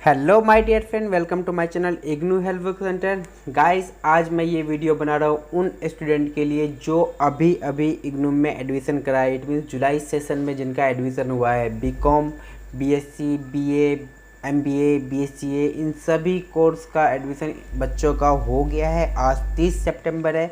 Hello my dear friend, welcome to my channel IGNOU help book centre. Guys, आज मैं ये video बना रहा हूँ उन स्टूडेंट के लिए जो अभी अभी इग्नू में एडमिशन कराए। इट मीन्स जुलाई सेशन में जिनका एडमिशन हुआ है, बीकॉम, बीएससी, बीए, एमबीए, बीएससीए, इन सभी कोर्स का एडमिशन बच्चों का हो गया है। आज 30 सितंबर है।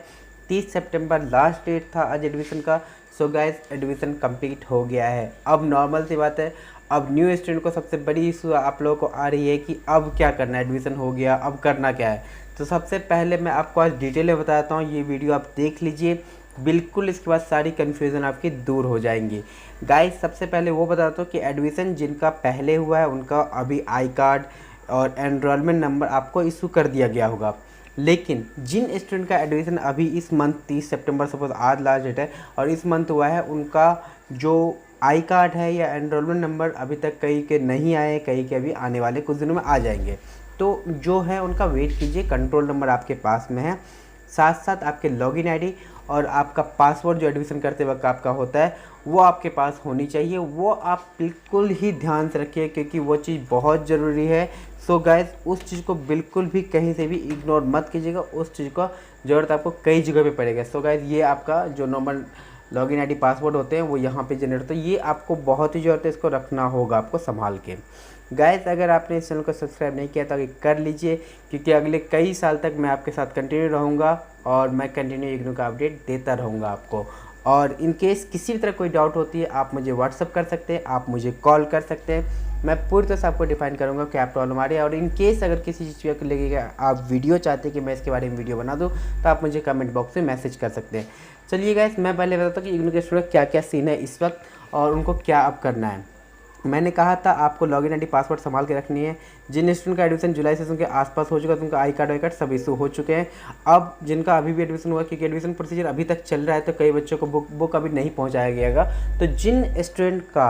30 सितंबर लास्ट डेट था आज एडमिशन का। सो गाइस, एडमिशन कंप्लीट हो गया है। अब नॉर्मल सी बात है, अब न्यू स्टूडेंट को सबसे बड़ी इशू आप लोगों को आ रही है कि अब क्या करना है, एडमिशन हो गया अब करना क्या है। तो सबसे पहले मैं आपको आज डिटेल में बताता हूँ, ये वीडियो आप देख लीजिए बिल्कुल, इसके बाद सारी कन्फ्यूज़न आपकी दूर हो जाएंगी। गाइस, सबसे पहले वो बताता हूँ कि एडमिशन जिनका पहले हुआ है उनका अभी आई कार्ड और एनरोलमेंट नंबर आपको इशू कर दिया गया होगा। लेकिन जिन स्टूडेंट का एडमिशन अभी इस मंथ 30 सितंबर, सपोज आज लास्ट डेट है और इस मंथ हुआ है, उनका जो आई कार्ड है या एनरोलमेंट नंबर अभी तक कई के नहीं आए, कई के अभी आने वाले कुछ दिनों में आ जाएंगे। तो जो है उनका वेट कीजिए, कंट्रोल नंबर आपके पास में है, साथ साथ आपके लॉगिन आईडी और आपका पासवर्ड जो एडमिशन करते वक्त आपका होता है वो आपके पास होनी चाहिए। वो आप बिल्कुल ही ध्यान से रखिए क्योंकि वो चीज़ बहुत ज़रूरी है। सो गाइस, उस चीज़ को बिल्कुल भी कहीं से भी इग्नोर मत कीजिएगा, उस चीज़ का ज़रूरत आपको कई जगह पे पड़ेगा। सो गाइस, ये आपका जो नॉर्मल लॉगिन आईडी पासवर्ड होते हैं वो यहाँ पे जनरेट होते हैं, ये आपको बहुत ही ज़रूरत है, इसको रखना होगा आपको संभाल के। गाइस, अगर आपने इस चैनल को सब्सक्राइब नहीं किया तो अभी कर लीजिए क्योंकि अगले कई साल तक मैं आपके साथ कंटिन्यू रहूँगा और मैं कंटिन्यू इग्नू का अपडेट देता रहूँगा आपको। और इन केस किसी भी तरह कोई डाउट होती है आप मुझे व्हाट्सअप कर सकते हैं, आप मुझे कॉल कर सकते हैं। मैं पूरी तरह से आपको डिफाइन करूँगा क्या प्रॉब्लम आ रही है। और इन केस अगर किसी चीज़ को लगेगा आप वीडियो चाहते हैं कि मैं इसके बारे में वीडियो बना दूँ तो आप मुझे कमेंट बॉक्स में मैसेज कर सकते हैं। चलिए गाइस, मैं पहले बताता हूँ कि इग्नू के स्टूडेंट क्या क्या सीन है इस वक्त और उनको क्या अब करना है। मैंने कहा था आपको लॉगिन आईडी पासवर्ड संभाल के रखनी है। जिन स्टूडेंट का एडमिशन जुलाई सेशन के आसपास हो चुका है तो उनका आई कार्ड सब इशू हो चुके हैं। अब जिनका अभी भी एडमिशन हुआ, क्योंकि एडमिशन प्रोसीजर अभी तक चल रहा है तो कई बच्चों को बुक अभी नहीं पहुंचाया गया। तो जिन स्टूडेंट का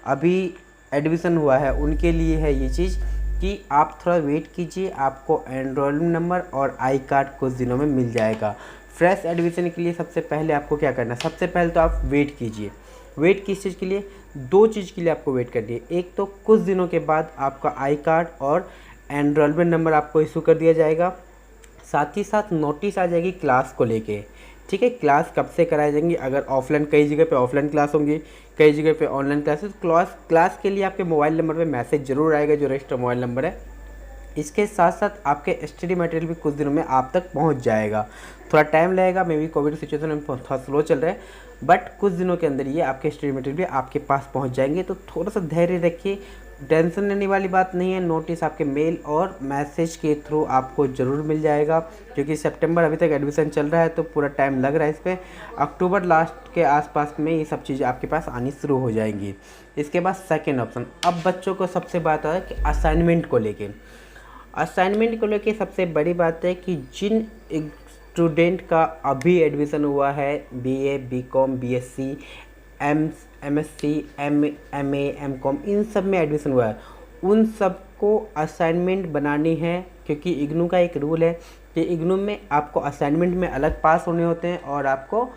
अभी एडमिशन हुआ है उनके लिए है ये चीज़ कि आप थोड़ा वेट कीजिए, आपको एनरोलमेंट नंबर और आई कार्ड कुछ दिनों में मिल जाएगा। फ्रेश एडमिशन के लिए सबसे पहले आपको क्या करना है, सबसे पहले तो आप वेट कीजिए। वेट किस चीज़ के लिए? दो चीज़ के लिए आपको वेट करनी है। एक तो कुछ दिनों के बाद आपका आई कार्ड और एनरोलमेंट नंबर आपको इशू कर दिया जाएगा, साथ ही साथ नोटिस आ जाएगी क्लास को लेके। ठीक है, क्लास कब से कराई जाएंगी, अगर ऑफलाइन कई जगह पे ऑफलाइन क्लास होंगी, कई जगह पे ऑनलाइन क्लासेस। क्लास के लिए आपके मोबाइल नंबर पे मैसेज जरूर आएगा जो रजिस्टर मोबाइल नंबर है। इसके साथ साथ आपके स्टडी मटेरियल भी कुछ दिनों में आप तक पहुंच जाएगा। थोड़ा टाइम लगेगा, मे बी कोविड सिचुएशन में थोड़ा स्लो चल रहा है, बट कुछ दिनों के अंदर ये आपके स्टडी मटेरियल भी आपके पास पहुंच जाएंगे। तो थोड़ा सा धैर्य रखिए, टेंशन लेने वाली बात नहीं है। नोटिस आपके मेल और मैसेज के थ्रू आपको ज़रूर मिल जाएगा क्योंकि सितंबर अभी तक एडमिशन चल रहा है तो पूरा टाइम लग रहा है इस पर। अक्टूबर लास्ट के आसपास में ये सब चीज़ें आपके पास आनी शुरू हो जाएंगी। इसके बाद सेकेंड ऑप्शन, अब बच्चों को सबसे बात है कि असाइनमेंट को लेके। असाइनमेंट को लेके सबसे बड़ी बात है कि जिन स्टूडेंट का अभी एडमिशन हुआ है, BA, BCom, BSc, MSc, MA, MCom, इन सब में एडमिशन हुआ है, उन सबको असाइनमेंट बनानी है। क्योंकि इग्नू का एक रूल है कि इग्नू में आपको असाइनमेंट में अलग पास होने होते हैं और आपको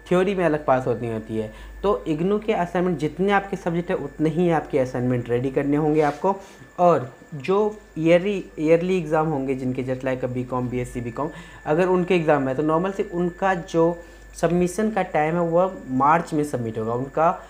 थ्योरी में अलग पास होती होती है। तो इग्नू के असाइनमेंट जितने आपके सब्जेक्ट है उतने ही आपके असाइनमेंट रेडी करने होंगे आपको। और जो ईयरली एग्ज़ाम होंगे जिनके just like BCom, BSc, BCom, अगर उनके एग्ज़ाम है तो नॉर्मल से उनका जो सबमिशन का टाइम है वह मार्च में सबमिट होगा। उनका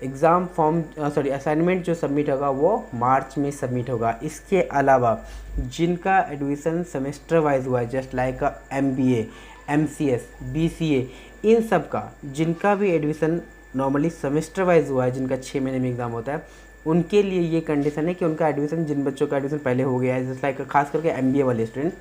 एग्ज़ाम फॉर्म असाइनमेंट जो सबमिट होगा वो मार्च में सबमिट होगा। इसके अलावा जिनका एडमिशन सेमेस्टर वाइज हुआ है just like MBA, MCS, BCA, इन सब का जिनका भी एडमिशन नॉर्मली सेमेस्टर वाइज हुआ है, जिनका 6 महीने में एग्ज़ाम होता है, उनके लिए ये कंडीशन है कि उनका एडमिशन, जिन बच्चों का एडमिशन पहले हो गया है जस्ट लाइक खास करके एमबीए वाले स्टूडेंट,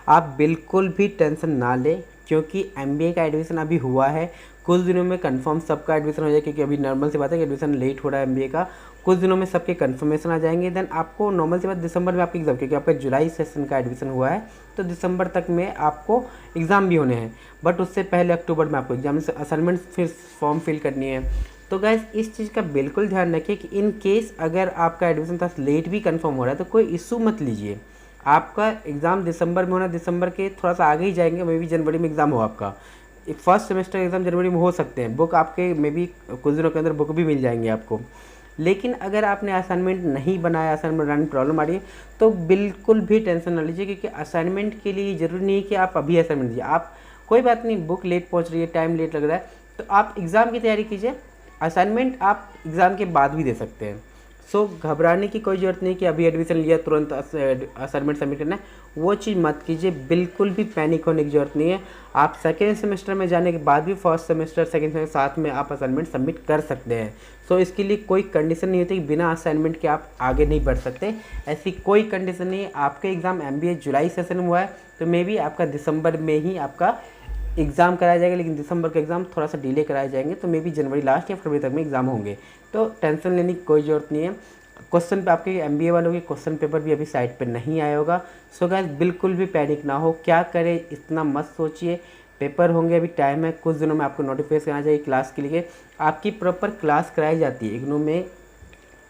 आप बिल्कुल भी टेंशन ना लें क्योंकि एमबीए का एडमिशन अभी हुआ है। कुछ दिनों में कंफर्म सबका एडमिशन हो जाए क्योंकि अभी नॉर्मल सी बात है कि एडमिशन लेट हो रहा है एमबीए का। कुछ दिनों में सबके कंफर्मेशन आ जाएंगे। देन आपको नॉर्मल सी बात दिसंबर में आपके एग्ज़ाम, क्योंकि आपका जुलाई सेशन का एडमिशन हुआ है तो दिसंबर तक में आपको एग्ज़ाम भी होने हैं, बट उससे पहले अक्टूबर में आपको एग्जाम असाइनमेंट फिर फॉर्म फिल करनी है। तो गाइस, इस चीज़ का बिल्कुल ध्यान रखिए कि इन केस अगर आपका एडमिशन थोड़ा लेट भी कंफर्म हो रहा है तो कोई इशू मत लीजिए। आपका एग्ज़ाम दिसंबर में होना, दिसंबर के थोड़ा सा आगे ही जाएंगे, मे बी जनवरी में एग्ज़ाम हो आपका। फर्स्ट सेमेस्टर एग्ज़ाम जनवरी में हो सकते हैं, बुक आपके मे बी कुछ दिनों के अंदर बुक भी मिल जाएंगे आपको। लेकिन अगर आपने असाइनमेंट नहीं बनाया, असाइनमेंट बनाने में प्रॉब्लम आ रही है, तो बिल्कुल भी टेंशन ना लीजिए, क्योंकि असाइनमेंट के लिए ज़रूरी नहीं है कि आप अभी असाइनमेंट दीजिए। आप कोई बात नहीं, बुक लेट पहुंच रही है, टाइम लेट लग रहा है, तो आप एग्ज़ाम की तैयारी कीजिए। असाइनमेंट आप एग्ज़ाम के बाद भी दे सकते हैं। सो घबराने की कोई ज़रूरत नहीं कि अभी एडमिशन लिया तुरंत असाइनमेंट सबमिट करना है, वो चीज़ मत कीजिए। बिल्कुल भी पैनिक होने की ज़रूरत नहीं है। आप सेकेंड सेमेस्टर में जाने के बाद भी फर्स्ट सेमेस्टर सेकेंड सेमेस्टर साथ में आप असाइनमेंट सबमिट कर सकते हैं। सो इसके लिए कोई कंडीशन नहीं होती कि बिना असाइनमेंट के आप आगे नहीं बढ़ सकते, ऐसी कोई कंडीशन नहीं है। आपके एग्ज़ाम MBA जुलाई सेशन में हुआ है, तो मे बी आपका दिसंबर में ही आपका एग्ज़ाम कराया जाएगा, लेकिन दिसंबर का एग्ज़ाम थोड़ा सा डिले कराए जाएंगे, तो मे बी जनवरी लास्ट या फरवरी तक में एग्ज़ाम होंगे। तो टेंशन लेने की कोई ज़रूरत नहीं है। क्वेश्चन पे आपके MBA वालों के क्वेश्चन पेपर भी अभी साइट पे नहीं आया होगा। सो गाइस बिल्कुल भी पैनिक ना हो, क्या करें इतना मत सोचिए। पेपर होंगे, अभी टाइम है, कुछ दिनों में आपको नोटिफिकेशन आ जाएगी क्लास के लिए। आपकी प्रॉपर क्लास कराई जाती है, इग्नू में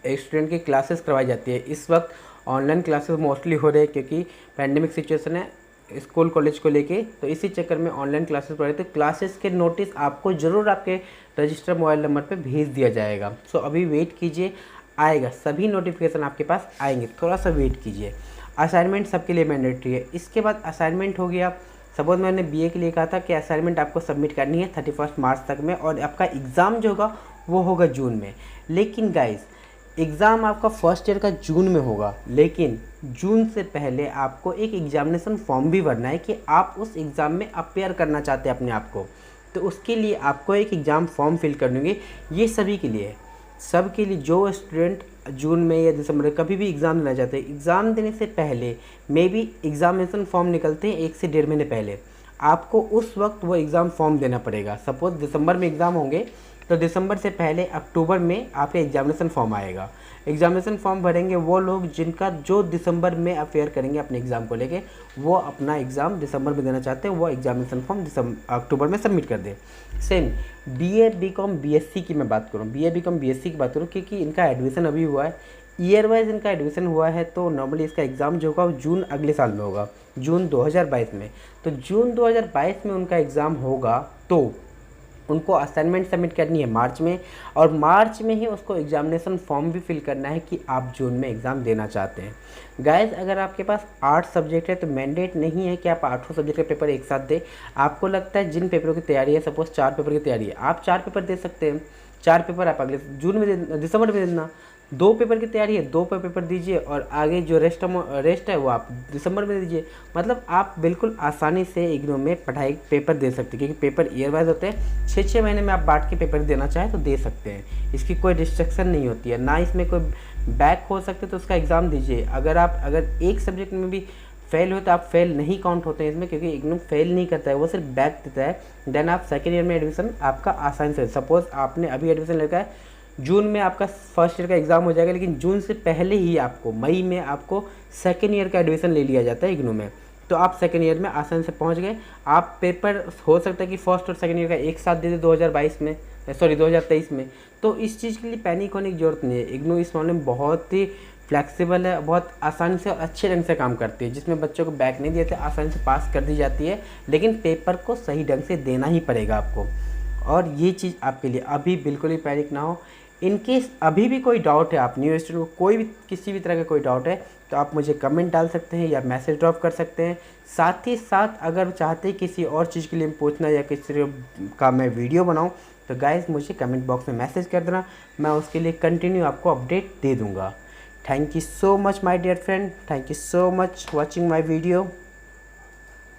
स्टूडेंट की क्लासेस करवाई जाती है। इस वक्त ऑनलाइन क्लासेस मोस्टली हो रहे हैं, क्योंकि पैंडेमिक सिचुएशन है स्कूल कॉलेज को लेके, तो इसी चक्कर में ऑनलाइन क्लासेस पढ़ रहे थे। क्लासेस के नोटिस आपको ज़रूर आपके रजिस्टर मोबाइल नंबर पे भेज दिया जाएगा। सो अभी वेट कीजिए, आएगा, सभी नोटिफिकेशन आपके पास आएंगे, थोड़ा सा वेट कीजिए। असाइनमेंट सबके लिए मैंडेटरी है। इसके बाद असाइनमेंट हो गया। सपोज मैंने BA के लिए कहा था कि असाइनमेंट आपको सबमिट करनी है 31 मार्च तक में, और आपका एग्ज़ाम जो होगा वो होगा जून में। लेकिन गाइस एग्ज़ाम आपका फर्स्ट ईयर का जून में होगा, लेकिन जून से पहले आपको एक एग्जामिनेशन फॉर्म भी भरना है कि आप उस एग्ज़ाम में अपेयर करना चाहते हैं अपने आप को। तो उसके लिए आपको एक एग्ज़ाम फॉर्म फिल करने होंगे। ये सभी के लिए है, सबके लिए। जो स्टूडेंट जून में या दिसंबर में कभी भी एग्ज़ाम देना चाहते हैं, एग्ज़ाम देने से पहले मे बी एग्ज़ामिनेशन फॉर्म निकलते हैं 1 से 1.5 महीने पहले, आपको उस वक्त वो एग्ज़ाम फॉर्म देना पड़ेगा। सपोज दिसंबर में एग्ज़ाम होंगे, तो दिसंबर से पहले अक्टूबर में आपका एग्जामिनेशन फॉर्म आएगा। एग्जामिनेशन फॉर्म भरेंगे वो लोग जिनका जो दिसंबर में अफेयर करेंगे अपने एग्ज़ाम को लेके, वो अपना एग्ज़ाम दिसंबर में देना चाहते हैं, वो एग्जामिनेशन फॉर्म अक्टूबर में सबमिट कर दें। सेम BA BCom BSc की मैं बात करूँ, BA BCom BSc की बात करूँ, क्योंकि इनका एडमिशन अभी हुआ है, ईयर वाइज इनका एडमिशन हुआ है, तो नॉर्मली इसका एग्ज़ाम जो होगा वो जून अगले साल में होगा, जून 2022 में। तो जून 2022 में उनका एग्ज़ाम होगा, तो उनको असाइनमेंट सबमिट करनी है मार्च में, और मार्च में ही उसको एग्जामिनेशन फॉर्म भी फिल करना है कि आप जून में एग्ज़ाम देना चाहते हैं। गाइस अगर आपके पास 8 सब्जेक्ट है, तो मैंडेट नहीं है कि आप 8 सब्जेक्ट का पेपर एक साथ दें। आपको लगता है जिन पेपरों की तैयारी है, सपोज 4 पेपर की तैयारी है, आप 4 पेपर दे सकते हैं। 4 पेपर आप अगले जून में दिसंबर में देना। 2 पेपर की तैयारी है, 2 पेपर दीजिए, और आगे जो रेस्ट है वो आप दिसंबर में दीजिए। मतलब आप बिल्कुल आसानी से इग्नू में पढ़ाई पेपर दे सकते हैं, क्योंकि पेपर ईयर वाइज होते हैं। 6-6 महीने में आप बांट के पेपर देना चाहें तो दे सकते हैं, इसकी कोई रिस्ट्रिक्शन नहीं होती है, ना इसमें कोई बैक हो सकते, तो उसका एग्ज़ाम दीजिए। अगर एक सब्जेक्ट में भी फेल हो तो आप फेल नहीं काउंट होते हैं इसमें, क्योंकि इग्नू फेल नहीं करता है, वो सिर्फ बैक देता है। देन आप सेकेंड ईयर में एडमिशन आपका आसानी से, सपोज आपने अभी एडमिशन लेकर है, जून में आपका फर्स्ट ईयर का एग्ज़ाम हो जाएगा, लेकिन जून से पहले ही आपको मई में आपको सेकेंड ईयर का एडमिशन ले लिया जाता है इग्नू में, तो आप सेकेंड ईयर में आसानी से पहुंच गए। आप पेपर हो सकता है कि फर्स्ट और सेकेंड ईयर का एक साथ दे दे 2023 में। तो इस चीज़ के लिए पैनिक होने की ज़रूरत नहीं है। इग्नू इस मामले में बहुत ही फ्लैक्सीबल है, बहुत आसानी से और अच्छे ढंग से काम करती है, जिसमें बच्चों को बैक नहीं देते, आसानी से पास कर दी जाती है, लेकिन पेपर को सही ढंग से देना ही पड़ेगा आपको। और ये चीज़ आपके लिए अभी बिल्कुल ही पैनिक ना हो। इनकेस अभी भी कोई डाउट है, आप न्यू स्टूडेंट को कोई भी किसी भी तरह का कोई डाउट है, तो आप मुझे कमेंट डाल सकते हैं या मैसेज ड्रॉप कर सकते हैं। साथ ही साथ अगर चाहते हैं किसी और चीज़ के लिए पूछना या किसी का मैं वीडियो बनाऊं, तो गाइस मुझे कमेंट बॉक्स में मैसेज कर देना, मैं उसके लिए कंटिन्यू आपको अपडेट दे दूँगा। Thank you so much my dear friend, thank you so much watching my video.